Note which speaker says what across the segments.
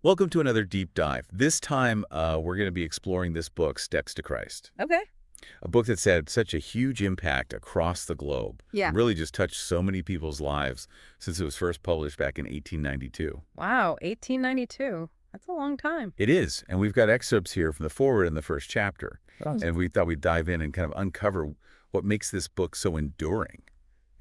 Speaker 1: Welcome to another deep dive. This time, we're going to be exploring this book, Steps to Christ,
Speaker 2: Okay.
Speaker 1: a book that's had such a huge impact across the globe.
Speaker 2: Yeah.
Speaker 1: Really just touched so many people's lives since it was first published back in 1892.
Speaker 2: Wow, 1892. That's a long time.
Speaker 1: It is, and we've got excerpts here from the foreword in the first chapter.
Speaker 2: Awesome.
Speaker 1: And we thought we'd dive in and kind of uncover what makes this book so enduring.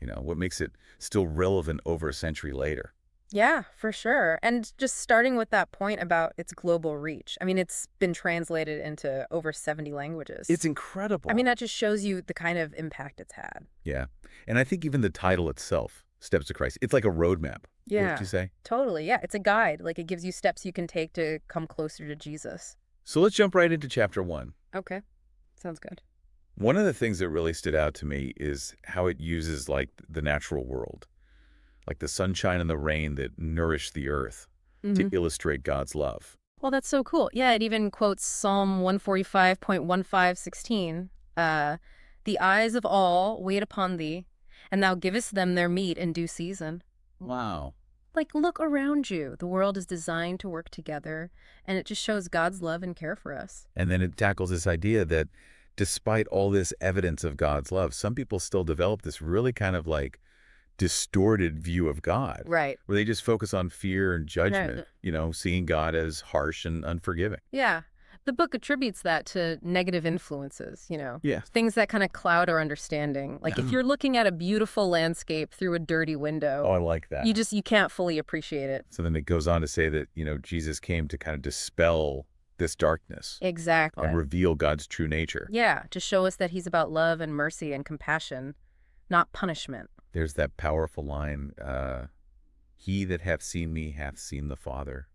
Speaker 1: You know, what makes it still relevant over a century later.
Speaker 2: Yeah, for sure. And just starting with that point about its global reach. I mean, it's been translated into over 70 languages.
Speaker 1: It's incredible.
Speaker 2: I mean, that just shows you the kind of impact it's had.
Speaker 1: Yeah. And I think even the title itself, Steps to Christ, it's like a roadmap.
Speaker 2: Yeah.
Speaker 1: What did you say?
Speaker 2: Totally. Yeah, it's a guide. Like, it gives you steps you can take to come closer to Jesus.
Speaker 1: So let's jump right into chapter 1.
Speaker 2: Okay. Sounds good.
Speaker 1: One of the things that really stood out to me is how it uses like the natural world, like the sunshine and the rain that nourish the earth to illustrate God's love.
Speaker 2: Well, that's so cool. Yeah, it even quotes Psalm 145.1516. The eyes of all wait upon thee, and thou givest them their meat in due season.
Speaker 1: Wow.
Speaker 2: Like, look around you. The world is designed to work together, and it just shows God's love and care for us.
Speaker 1: And then it tackles this idea that despite all this evidence of God's love, some people still develop this really kind of like distorted view of God.
Speaker 2: Right.
Speaker 1: Where they just focus on fear and judgment,
Speaker 2: Right.
Speaker 1: you know, seeing God as harsh and unforgiving.
Speaker 2: Yeah. The book attributes that to negative influences,
Speaker 1: Yeah.
Speaker 2: things that kind of cloud our understanding. Like, if you're looking at a beautiful landscape through a dirty window,
Speaker 1: Oh, I like that.
Speaker 2: you can't fully appreciate it.
Speaker 1: So then it goes on to say that, Jesus came to kind of dispel this darkness
Speaker 2: Exactly.
Speaker 1: and reveal God's true nature.
Speaker 2: Yeah, to show us that he's about love and mercy and compassion, not punishment.
Speaker 1: There's that powerful line, he that hath seen me hath seen the Father.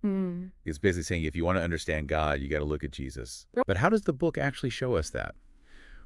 Speaker 1: It's basically saying if you want to understand God, you got to look at Jesus. But how does the book actually show us that?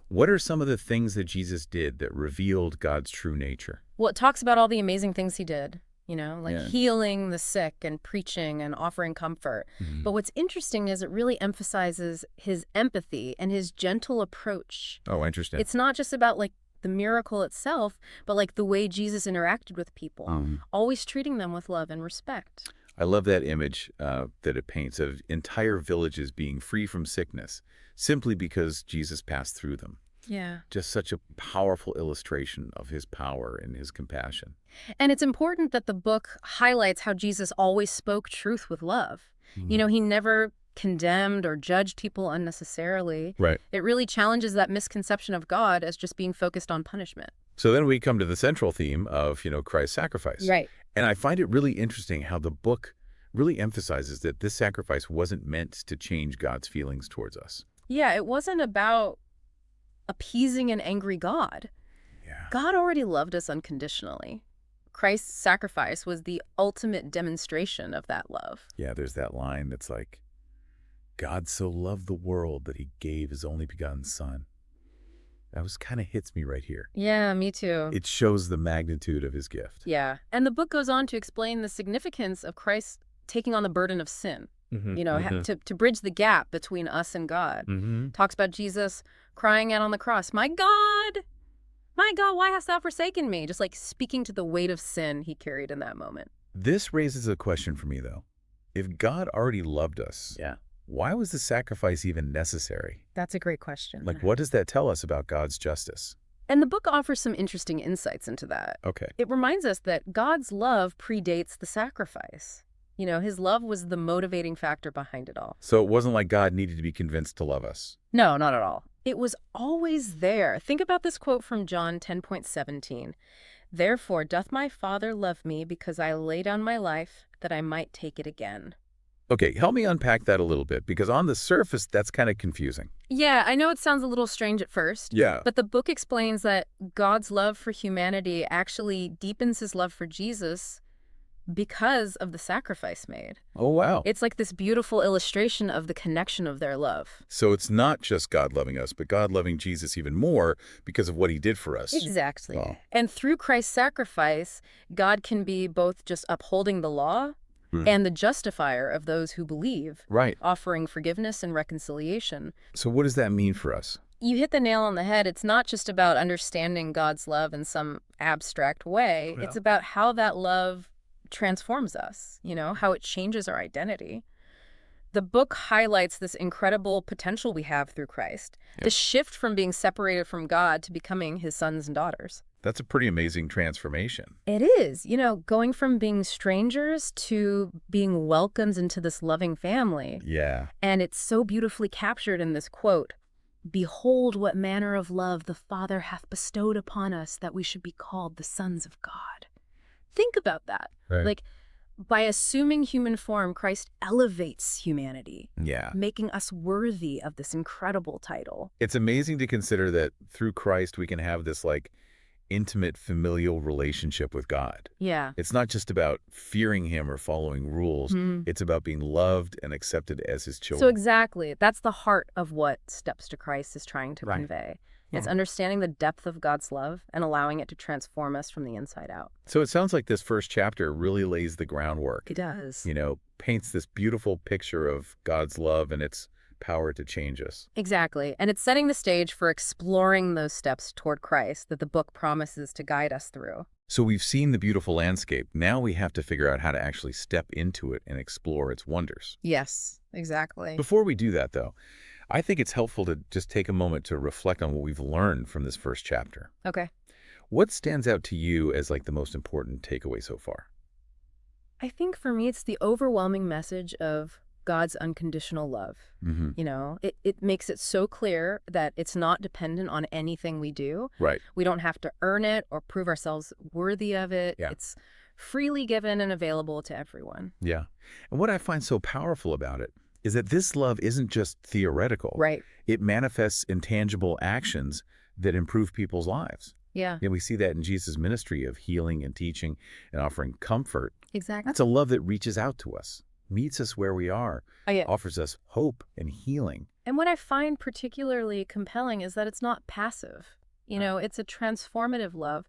Speaker 1: What are some of the things that Jesus did that revealed God's true nature?
Speaker 2: Well, it talks about all the amazing things he did, like
Speaker 1: Yeah.
Speaker 2: healing the sick and preaching and offering comfort. But what's interesting is it really emphasizes his empathy and his gentle approach.
Speaker 1: Oh, interesting.
Speaker 2: It's not just about like the miracle itself, but like the way Jesus interacted with people, always treating them with love and respect.
Speaker 1: I love that image that it paints of entire villages being free from sickness simply because Jesus passed through them.
Speaker 2: Yeah.
Speaker 1: Just such a powerful illustration of his power and his compassion.
Speaker 2: And it's important that the book highlights how Jesus always spoke truth with love. He never condemned or judged people unnecessarily.
Speaker 1: Right.
Speaker 2: It really challenges that misconception of God as just being focused on punishment.
Speaker 1: So then we come to the central theme of, Christ's sacrifice.
Speaker 2: Right.
Speaker 1: And I find it really interesting how the book really emphasizes that this sacrifice wasn't meant to change God's feelings towards us.
Speaker 2: Yeah, it wasn't about appeasing an angry God.
Speaker 1: Yeah.
Speaker 2: God already loved us unconditionally. Christ's sacrifice was the ultimate demonstration of that love.
Speaker 1: Yeah, there's that line that's like, God so loved the world that he gave his only begotten son. That was kind of hits me right here.
Speaker 2: Yeah, me too.
Speaker 1: It shows the magnitude of his gift.
Speaker 2: Yeah. And the book goes on to explain the significance of Christ taking on the burden of sin, to bridge the gap between us and God. Talks about Jesus crying out on the cross, my God, why hast thou forsaken me? Just like speaking to the weight of sin he carried in that moment.
Speaker 1: This raises a question for me, though. If God already loved us, why was the sacrifice even necessary?
Speaker 2: That's a great question.
Speaker 1: Like, what does that tell us about God's justice?
Speaker 2: And the book offers some interesting insights into that.
Speaker 1: Okay.
Speaker 2: It reminds us that God's love predates the sacrifice. His love was the motivating factor behind it all.
Speaker 1: So it wasn't like God needed to be convinced to love us.
Speaker 2: No, not at all. It was always there. Think about this quote from John 10:17. Therefore doth my Father love me, because I lay down my life that I might take it again.
Speaker 1: Okay, help me unpack that a little bit, because on the surface, that's kind of confusing.
Speaker 2: Yeah, I know it sounds a little strange at first.
Speaker 1: Yeah.
Speaker 2: But the book explains that God's love for humanity actually deepens his love for Jesus because of the sacrifice made.
Speaker 1: Oh, wow.
Speaker 2: It's like this beautiful illustration of the connection of their love.
Speaker 1: So it's not just God loving us, but God loving Jesus even more because of what he did for us.
Speaker 2: Exactly.
Speaker 1: Oh.
Speaker 2: And through Christ's sacrifice, God can be both just upholding the law and the justifier of those who believe,
Speaker 1: Right.
Speaker 2: offering forgiveness and reconciliation.
Speaker 1: So what does that mean for us?
Speaker 2: You hit the nail on the head. It's not just about understanding God's love in some abstract way.
Speaker 1: Yeah.
Speaker 2: It's about how that love transforms us, how it changes our identity. The book highlights this incredible potential we have through Christ, the shift from being separated from God to becoming his sons and daughters.
Speaker 1: That's a pretty amazing transformation.
Speaker 2: It is, going from being strangers to being welcomed into this loving family.
Speaker 1: Yeah.
Speaker 2: And it's so beautifully captured in this quote, "Behold what manner of love the Father hath bestowed upon us, that we should be called the sons of God." Think about that.
Speaker 1: Right.
Speaker 2: Like, by assuming human form, Christ elevates humanity,
Speaker 1: Yeah.
Speaker 2: making us worthy of this incredible title.
Speaker 1: It's amazing to consider that through Christ we can have this intimate familial relationship with God.
Speaker 2: Yeah.
Speaker 1: It's not just about fearing him or following rules. It's about being loved and accepted as his children.
Speaker 2: So exactly, that's the heart of what Steps to Christ is trying to convey. It's understanding the depth of God's love and allowing it to transform us from the inside out.
Speaker 1: So it sounds like this first chapter really lays the groundwork.
Speaker 2: It does.
Speaker 1: Paints this beautiful picture of God's love and its power to change us.
Speaker 2: Exactly. And it's setting the stage for exploring those steps toward Christ that the book promises to guide us through.
Speaker 1: So we've seen the beautiful landscape. Now we have to figure out how to actually step into it and explore its wonders.
Speaker 2: Yes, exactly.
Speaker 1: Before we do that, though, I think it's helpful to just take a moment to reflect on what we've learned from this first chapter.
Speaker 2: Okay.
Speaker 1: What stands out to you as the most important takeaway so far?
Speaker 2: I think for me, it's the overwhelming message of God's unconditional love. It makes it so clear that it's not dependent on anything we do.
Speaker 1: Right.
Speaker 2: We don't have to earn it or prove ourselves worthy of it.
Speaker 1: Yeah.
Speaker 2: It's freely given and available to everyone.
Speaker 1: Yeah. And what I find so powerful about it is that this love isn't just theoretical.
Speaker 2: Right.
Speaker 1: It manifests in tangible actions that improve people's lives.
Speaker 2: Yeah.
Speaker 1: We see that in Jesus' ministry of healing and teaching and offering comfort.
Speaker 2: Exactly.
Speaker 1: That's a love that reaches out to us, meets us where we are, offers us hope and healing.
Speaker 2: And what I find particularly compelling is that it's not passive. It's a transformative love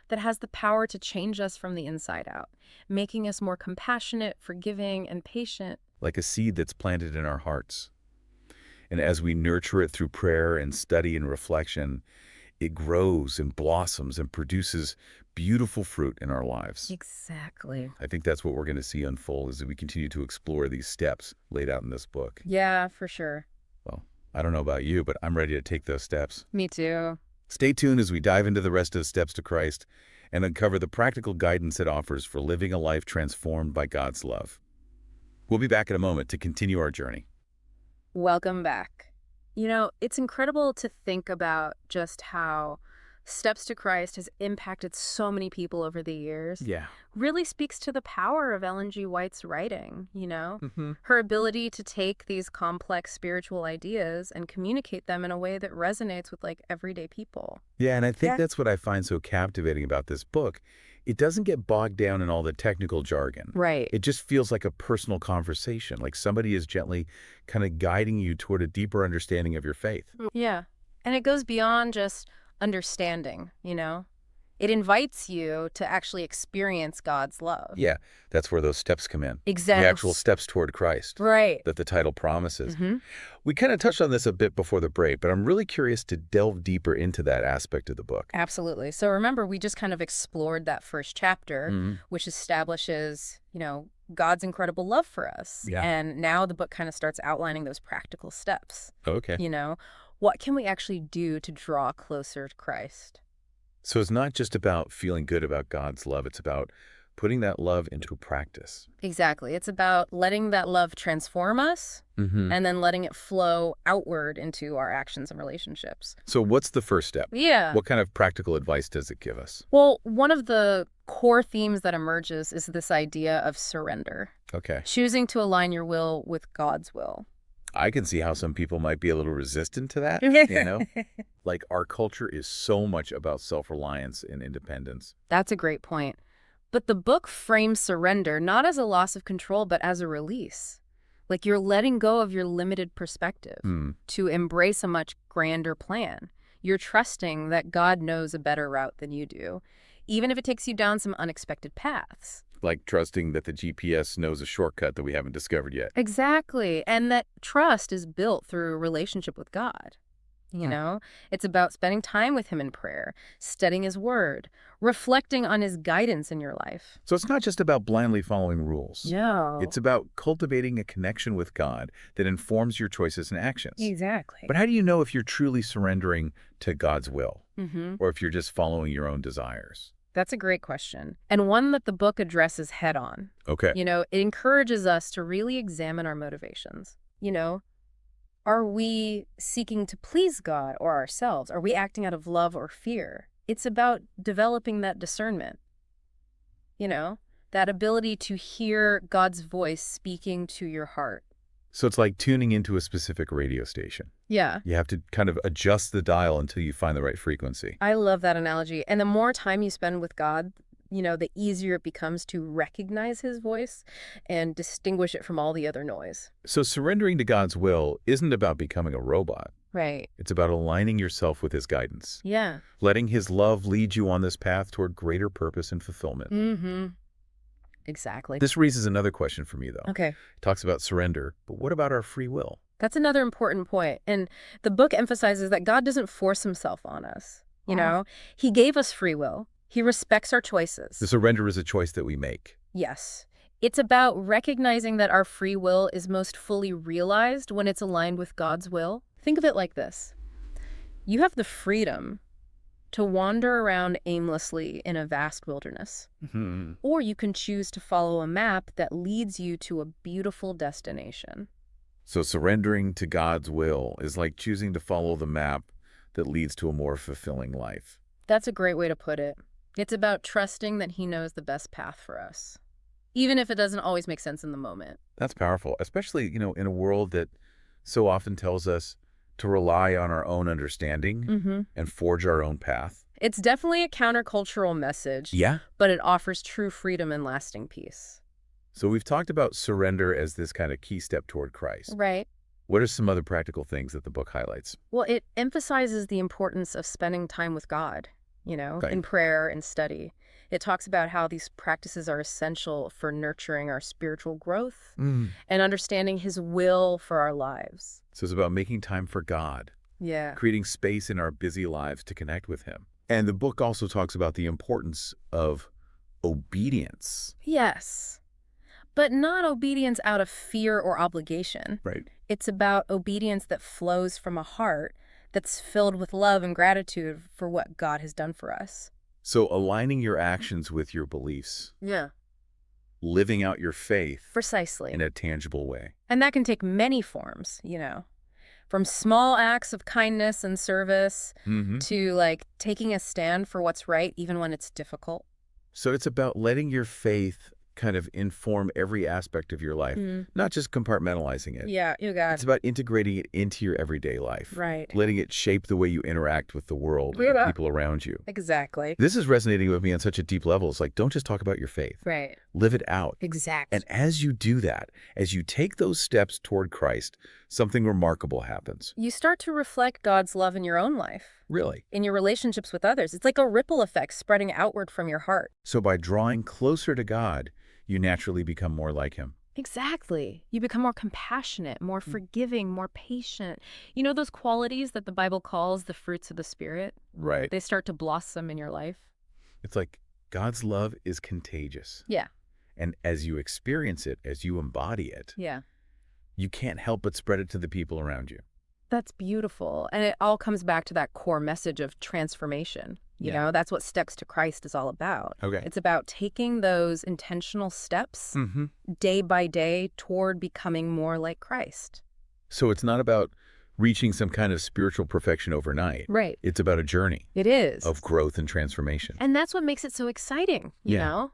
Speaker 2: that has the power to change us from the inside out, making us more compassionate, forgiving, and patient.
Speaker 1: Like a seed that's planted in our hearts. And as we nurture it through prayer and study and reflection, it grows and blossoms and produces beautiful fruit in our lives.
Speaker 2: Exactly.
Speaker 1: I think that's what we're going to see unfold as we continue to explore these steps laid out in this book.
Speaker 2: Yeah, for sure.
Speaker 1: Well, I don't know about you, but I'm ready to take those steps.
Speaker 2: Me too.
Speaker 1: Stay tuned as we dive into the rest of Steps to Christ and uncover the practical guidance it offers for living a life transformed by God's love. We'll be back in a moment to continue our journey.
Speaker 2: Welcome back. It's incredible to think about just how Steps to Christ has impacted so many people over the years.
Speaker 1: Yeah.
Speaker 2: Really speaks to the power of Ellen G. White's writing, Her ability to take these complex spiritual ideas and communicate them in a way that resonates with everyday people.
Speaker 1: Yeah, and I think that's what I find so captivating about this book. It doesn't get bogged down in all the technical jargon.
Speaker 2: Right.
Speaker 1: It just feels like a personal conversation, like somebody is gently kind of guiding you toward a deeper understanding of your faith.
Speaker 2: Yeah. And it goes beyond just understanding, It invites you to actually experience God's love.
Speaker 1: Yeah, that's where those steps come in.
Speaker 2: Exactly.
Speaker 1: The actual steps toward Christ.
Speaker 2: Right.
Speaker 1: That the title promises. We kind of touched on this a bit before the break, but I'm really curious to delve deeper into that aspect of the book.
Speaker 2: Absolutely. So remember, we just kind of explored that first chapter, which establishes, God's incredible love for us.
Speaker 1: Yeah.
Speaker 2: And now the book kind of starts outlining those practical steps.
Speaker 1: Okay.
Speaker 2: What can we actually do to draw closer to Christ?
Speaker 1: So it's not just about feeling good about God's love. It's about putting that love into practice.
Speaker 2: Exactly. It's about letting that love transform us and then letting it flow outward into our actions and relationships.
Speaker 1: So what's the first step?
Speaker 2: Yeah.
Speaker 1: What kind of practical advice does it give us?
Speaker 2: Well, one of the core themes that emerges is this idea of surrender.
Speaker 1: Okay.
Speaker 2: Choosing to align your will with God's will.
Speaker 1: I can see how some people might be a little resistant to that, Like our culture is so much about self-reliance and independence.
Speaker 2: That's a great point. But the book frames surrender not as a loss of control, but as a release. Like you're letting go of your limited perspective to embrace a much grander plan. You're trusting that God knows a better route than you do, even if it takes you down some unexpected paths.
Speaker 1: Like trusting that the GPS knows a shortcut that we haven't discovered yet.
Speaker 2: Exactly. And that trust is built through a relationship with God. You know, it's about spending time with him in prayer, studying his word, reflecting on his guidance in your life.
Speaker 1: So it's not just about blindly following rules.
Speaker 2: No.
Speaker 1: It's about cultivating a connection with God that informs your choices and actions.
Speaker 2: Exactly.
Speaker 1: But how do you know if you're truly surrendering to God's will
Speaker 2: Mm-hmm.
Speaker 1: or if you're just following your own desires?
Speaker 2: That's a great question, and one that the book addresses head on.
Speaker 1: Okay.
Speaker 2: You know, it encourages us to really examine our motivations. You know, are we seeking to please God or ourselves? Are we acting out of love or fear? It's about developing that discernment, you know, that ability to hear God's voice speaking to your heart.
Speaker 1: So it's like tuning into a specific radio station.
Speaker 2: Yeah.
Speaker 1: You have to kind of adjust the dial until you find the right frequency.
Speaker 2: I love that analogy. And the more time you spend with God, you know, the easier it becomes to recognize his voice and distinguish it from all the other noise.
Speaker 1: So surrendering to God's will isn't about becoming a robot.
Speaker 2: Right.
Speaker 1: It's about aligning yourself with his guidance,
Speaker 2: Yeah.
Speaker 1: letting his love lead you on this path toward greater purpose and fulfillment.
Speaker 2: Mm-hmm. Exactly.
Speaker 1: This raises another question for me, though.
Speaker 2: Okay.
Speaker 1: It talks about surrender, but what about our free will?
Speaker 2: That's another important point. And the book emphasizes that God doesn't force himself on us. You know, he gave us free will. He respects our choices.
Speaker 1: The surrender is a choice that we make.
Speaker 2: Yes. It's about recognizing that our free will is most fully realized when it's aligned with God's will. Think of it like this. You have the freedom to wander around aimlessly in a vast wilderness.
Speaker 1: Mm-hmm.
Speaker 2: Or you can choose to follow a map that leads you to a beautiful destination.
Speaker 1: So surrendering to God's will is like choosing to follow the map that leads to a more fulfilling life.
Speaker 2: That's a great way to put it. It's about trusting that he knows the best path for us, even if it doesn't always make sense in the moment.
Speaker 1: That's powerful, especially, in a world that so often tells us to rely on our own understanding and forge our own path.
Speaker 2: It's definitely a countercultural message,
Speaker 1: Yeah.
Speaker 2: but it offers true freedom and lasting peace.
Speaker 1: So we've talked about surrender as this kind of key step toward Christ.
Speaker 2: Right.
Speaker 1: What are some other practical things that the book highlights?
Speaker 2: Well, it emphasizes the importance of spending time with God,
Speaker 1: Okay.
Speaker 2: in prayer and study. It talks about how these practices are essential for nurturing our spiritual growth and understanding his will for our lives.
Speaker 1: So it's about making time for God,
Speaker 2: Yeah.
Speaker 1: creating space in our busy lives to connect with him. And the book also talks about the importance of obedience.
Speaker 2: Yes. But not obedience out of fear or obligation.
Speaker 1: Right.
Speaker 2: It's about obedience that flows from a heart that's filled with love and gratitude for what God has done for us.
Speaker 1: So aligning your actions with your beliefs,
Speaker 2: Yeah.
Speaker 1: living out your faith
Speaker 2: Precisely.
Speaker 1: in a tangible way.
Speaker 2: And that can take many forms, from small acts of kindness and service to taking a stand for what's right, even when it's difficult.
Speaker 1: So it's about letting your faith kind of inform every aspect of your life, not just compartmentalizing it.
Speaker 2: Yeah, you got
Speaker 1: It's about integrating it into your everyday life,
Speaker 2: right.
Speaker 1: letting it shape the way you interact with the world and the people around you.
Speaker 2: Exactly.
Speaker 1: This is resonating with me on such a deep level. It's like, don't just talk about your faith.
Speaker 2: Right.
Speaker 1: Live it out.
Speaker 2: Exactly.
Speaker 1: And as you do that, as you take those steps toward Christ, something remarkable happens.
Speaker 2: You start to reflect God's love in your own life,
Speaker 1: Really.
Speaker 2: in your relationships with others. It's like a ripple effect spreading outward from your heart.
Speaker 1: So by drawing closer to God, you naturally become more like him.
Speaker 2: Exactly. You become more compassionate, more forgiving, more patient. You know those qualities that the Bible calls the fruits of the Spirit?
Speaker 1: Right.
Speaker 2: They start to blossom in your life.
Speaker 1: It's like God's love is contagious.
Speaker 2: Yeah.
Speaker 1: And as you experience it, as you embody it,
Speaker 2: Yeah.
Speaker 1: you can't help but spread it to the people around you.
Speaker 2: That's beautiful. And it all comes back to that core message of transformation. You know, that's what Steps to Christ is all about.
Speaker 1: Okay.
Speaker 2: It's about taking those intentional steps day by day toward becoming more like Christ.
Speaker 1: So it's not about reaching some kind of spiritual perfection overnight.
Speaker 2: Right.
Speaker 1: It's about a journey
Speaker 2: It is.
Speaker 1: of growth and transformation.
Speaker 2: And that's what makes it so exciting, you
Speaker 1: Yeah.
Speaker 2: know?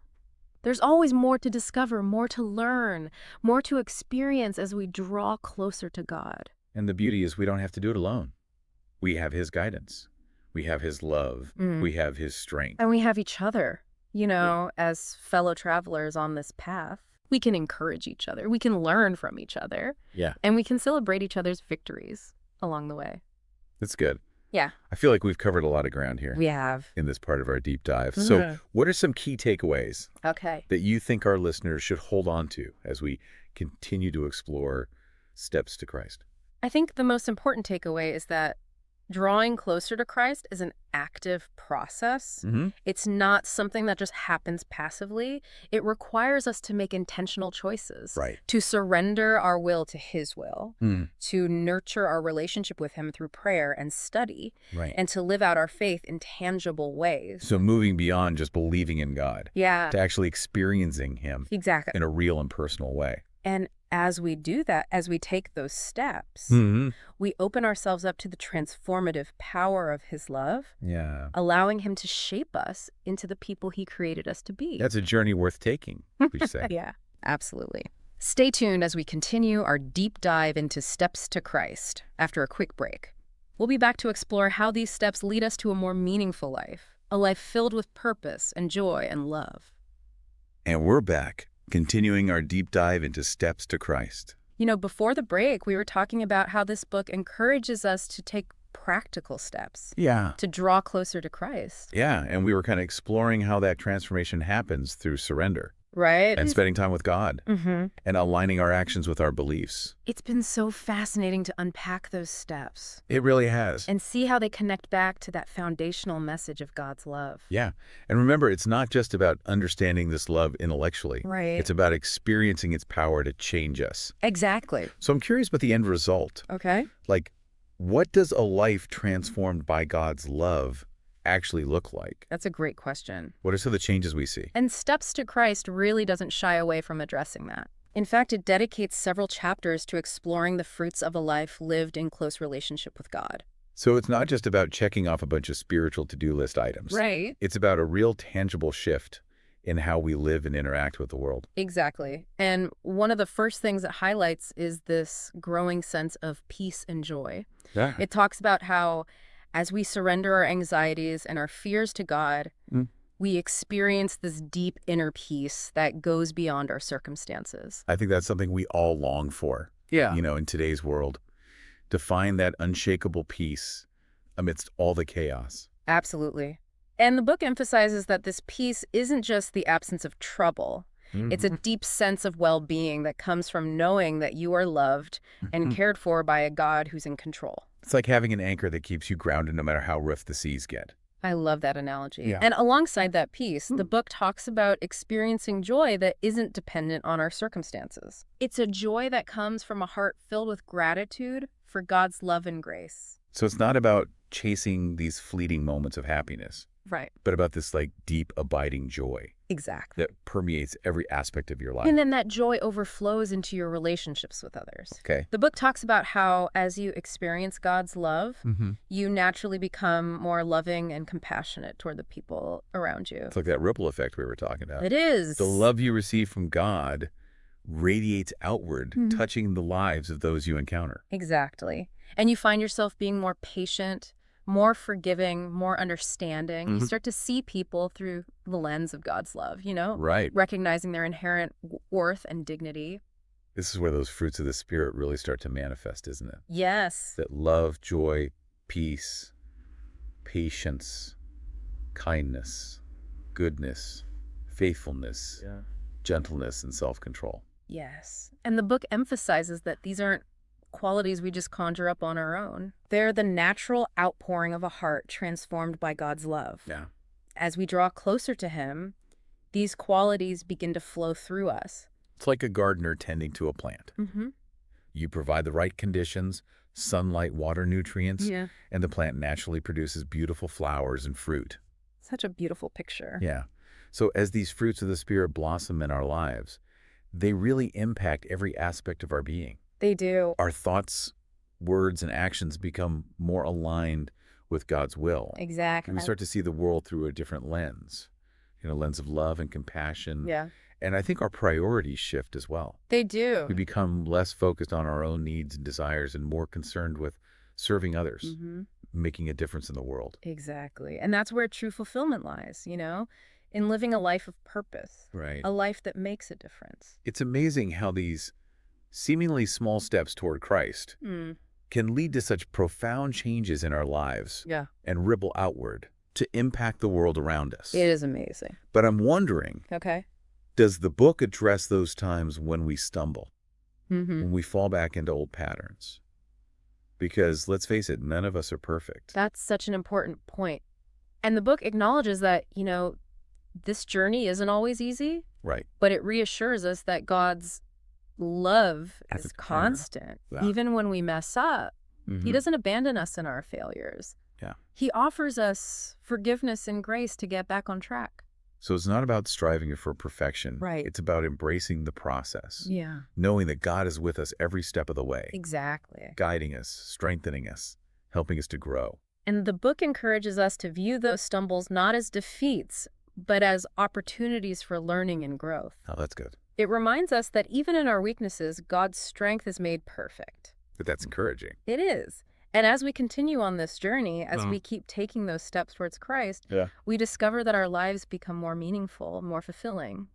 Speaker 2: There's always more to discover, more to learn, more to experience as we draw closer to God.
Speaker 1: And the beauty is we don't have to do it alone. We have his guidance. We have his love. We have his strength.
Speaker 2: And we have each other, as fellow travelers on this path. We can encourage each other. We can learn from each other.
Speaker 1: Yeah.
Speaker 2: And we can celebrate each other's victories along the way.
Speaker 1: That's good.
Speaker 2: Yeah.
Speaker 1: I feel like we've covered a lot of ground here
Speaker 2: We have.
Speaker 1: in this part of our deep dive. So what are some key takeaways
Speaker 2: Okay.
Speaker 1: that you think our listeners should hold on to as we continue to explore Steps to Christ?
Speaker 2: I think the most important takeaway is that Drawing closer to Christ is an active process. It's not something that just happens passively. It requires us to make intentional choices, to surrender our will to his will, to nurture our relationship with him through prayer and study, and to live out our faith in tangible ways.
Speaker 1: So moving beyond just believing in God, to actually experiencing him in a real and personal way.
Speaker 2: And as we do that, as we take those steps, we open ourselves up to the transformative power of his love, allowing him to shape us into the people he created us to be.
Speaker 1: That's a journey worth taking, we say.
Speaker 2: Yeah, absolutely. Stay tuned as we continue our deep dive into steps to Christ after a quick break. We'll be back to explore how these steps lead us to a more meaningful life, a life filled with purpose and joy and love.
Speaker 1: And we're back, continuing our deep dive into steps to Christ.
Speaker 2: You know, before the break, we were talking about how this book encourages us to take practical steps. To draw closer to Christ.
Speaker 1: And we were kind of exploring how that transformation happens through surrender. And spending time with God. And aligning our actions with our beliefs.
Speaker 2: It's been so fascinating to unpack those steps.
Speaker 1: It really has.
Speaker 2: And see how they connect back to that foundational message of God's love.
Speaker 1: And remember, it's not just about understanding this love intellectually. It's about experiencing its power to change us.
Speaker 2: Exactly.
Speaker 1: So I'm curious about the end result. Like, what does a life transformed by God's love actually look like?
Speaker 2: That's a great question.
Speaker 1: What are some of the changes we see?
Speaker 2: And Steps to Christ really doesn't shy away from addressing that. In fact, it dedicates several chapters to exploring the fruits of a life lived in close relationship with God.
Speaker 1: So it's not just about checking off a bunch of spiritual to-do list items. It's about a real tangible shift in how we live and interact with the world.
Speaker 2: Exactly. And one of the first things it highlights is this growing sense of peace and joy. It talks about how as we surrender our anxieties and our fears to God, we experience this deep inner peace that goes beyond our circumstances.
Speaker 1: I think that's something we all long for, you know, in today's world, to find that unshakable peace amidst all the chaos.
Speaker 2: Absolutely. And the book emphasizes that this peace isn't just the absence of trouble. It's a deep sense of well-being that comes from knowing that you are loved and cared for by a God who's in control.
Speaker 1: It's like having an anchor that keeps you grounded no matter how rough the seas get.
Speaker 2: I love that analogy. And alongside that peace, the book talks about experiencing joy that isn't dependent on our circumstances. It's a joy that comes from a heart filled with gratitude for God's love and grace.
Speaker 1: So it's not about chasing these fleeting moments of happiness. But about this like deep, abiding joy.
Speaker 2: Exactly.
Speaker 1: That permeates every aspect of your life.
Speaker 2: And then that joy overflows into your relationships with others. The book talks about how as you experience God's love, you naturally become more loving and compassionate toward the people around you.
Speaker 1: It's like that ripple effect we were talking about.
Speaker 2: It is.
Speaker 1: The love you receive from God radiates outward, touching the lives of those you encounter.
Speaker 2: Exactly. And you find yourself being more patient, more forgiving, more understanding. You start to see people through the lens of God's love, you know? Recognizing their inherent worth and dignity.
Speaker 1: This is where those fruits of the Spirit really start to manifest, isn't it?
Speaker 2: Yes.
Speaker 1: That love, joy, peace, patience, kindness, goodness, faithfulness, gentleness, and self-control.
Speaker 2: Yes. And the book emphasizes that these aren't qualities we just conjure up on our own. They're the natural outpouring of a heart transformed by God's love. As we draw closer to him, these qualities begin to flow through us.
Speaker 1: It's like a gardener tending to a plant. You provide the right conditions, sunlight, water, nutrients, and the plant naturally produces beautiful flowers and fruit.
Speaker 2: Such a beautiful picture.
Speaker 1: So as these fruits of the Spirit blossom in our lives, they really impact every aspect of our being.
Speaker 2: They do.
Speaker 1: Our thoughts, words, and actions become more aligned with God's will.
Speaker 2: Exactly.
Speaker 1: And we start to see the world through a different lens, you know, a lens of love and compassion. And I think our priorities shift as well.
Speaker 2: They do.
Speaker 1: We become less focused on our own needs and desires and more concerned with serving others, making a difference in the world.
Speaker 2: Exactly. And that's where true fulfillment lies, you know, in living a life of purpose. A life that makes a difference.
Speaker 1: It's amazing how these seemingly small steps toward Christ can lead to such profound changes in our lives and ripple outward to impact the world around us.
Speaker 2: It is amazing.
Speaker 1: But I'm wondering,
Speaker 2: Okay.
Speaker 1: does the book address those times when we stumble, when we fall back into old patterns? Because let's face it, none of us are perfect.
Speaker 2: That's such an important point. And the book acknowledges that, this journey isn't always easy.
Speaker 1: Right.
Speaker 2: But it reassures us that God's love
Speaker 1: At
Speaker 2: is
Speaker 1: the center.
Speaker 2: constant.
Speaker 1: Yeah.
Speaker 2: Even when we mess up, He doesn't abandon us in our failures.
Speaker 1: Yeah.
Speaker 2: He offers us forgiveness and grace to get back on track.
Speaker 1: So it's not about striving for perfection.
Speaker 2: Right.
Speaker 1: It's about embracing the process.
Speaker 2: Yeah.
Speaker 1: Knowing that God is with us every step of the way.
Speaker 2: Exactly.
Speaker 1: Guiding us, strengthening us, helping us to grow.
Speaker 2: And the book encourages us to view those stumbles not as defeats, but as opportunities for learning and growth.
Speaker 1: Oh, that's good.
Speaker 2: It reminds us that even in our weaknesses, God's strength is made perfect.
Speaker 1: But that's encouraging.
Speaker 2: It is. And as we continue on this journey, as we keep taking those steps towards Christ, we discover that our lives become more meaningful, more fulfilling.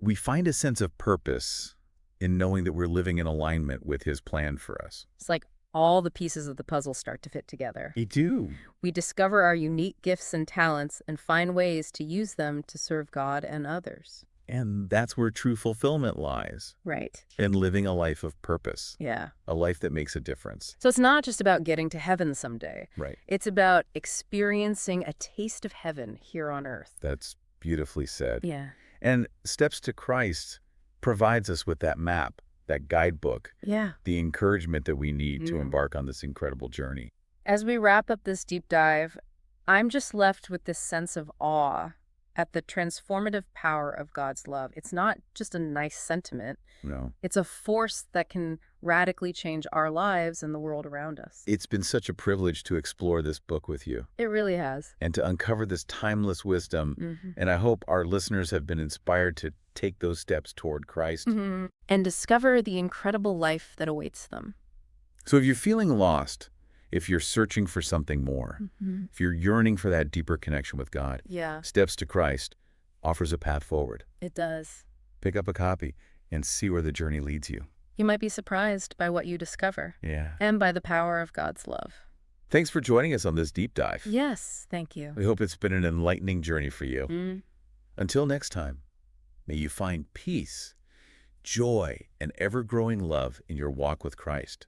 Speaker 1: We find a sense of purpose in knowing that we're living in alignment with His plan for us.
Speaker 2: It's like all the pieces of the puzzle start to fit together.
Speaker 1: We do.
Speaker 2: We discover our unique gifts and talents and find ways to use them to serve God and others.
Speaker 1: And that's where true fulfillment lies.
Speaker 2: Right.
Speaker 1: In living a life of purpose.
Speaker 2: Yeah.
Speaker 1: A life that makes a difference.
Speaker 2: So it's not just about getting to heaven someday.
Speaker 1: Right.
Speaker 2: It's about experiencing a taste of heaven here on earth.
Speaker 1: That's beautifully said.
Speaker 2: Yeah.
Speaker 1: And Steps to Christ provides us with that map, that guidebook,
Speaker 2: Yeah.
Speaker 1: the encouragement that we need to embark on this incredible journey.
Speaker 2: As we wrap up this deep dive, I'm just left with this sense of awe at the transformative power of God's love. It's not just a nice sentiment.
Speaker 1: No.
Speaker 2: It's a force that can radically change our lives and the world around us.
Speaker 1: It's been such a privilege to explore this book with you
Speaker 2: It really has.
Speaker 1: and to uncover this timeless wisdom. And I hope our listeners have been inspired to take those steps toward Christ.
Speaker 2: And discover the incredible life that awaits them.
Speaker 1: So if you're feeling lost, if you're searching for something more, if you're yearning for that deeper connection with God,
Speaker 2: Yeah,
Speaker 1: Steps to Christ offers a path forward.
Speaker 2: it does.
Speaker 1: Pick up a copy and see where the journey leads you.
Speaker 2: You might be surprised by what you discover
Speaker 1: Yeah.
Speaker 2: and by the power of God's love.
Speaker 1: Thanks for joining us on this deep dive.
Speaker 2: Yes, thank you.
Speaker 1: We hope it's been an enlightening journey for you. Until next time, may you find peace, joy, and ever-growing love in your walk with Christ.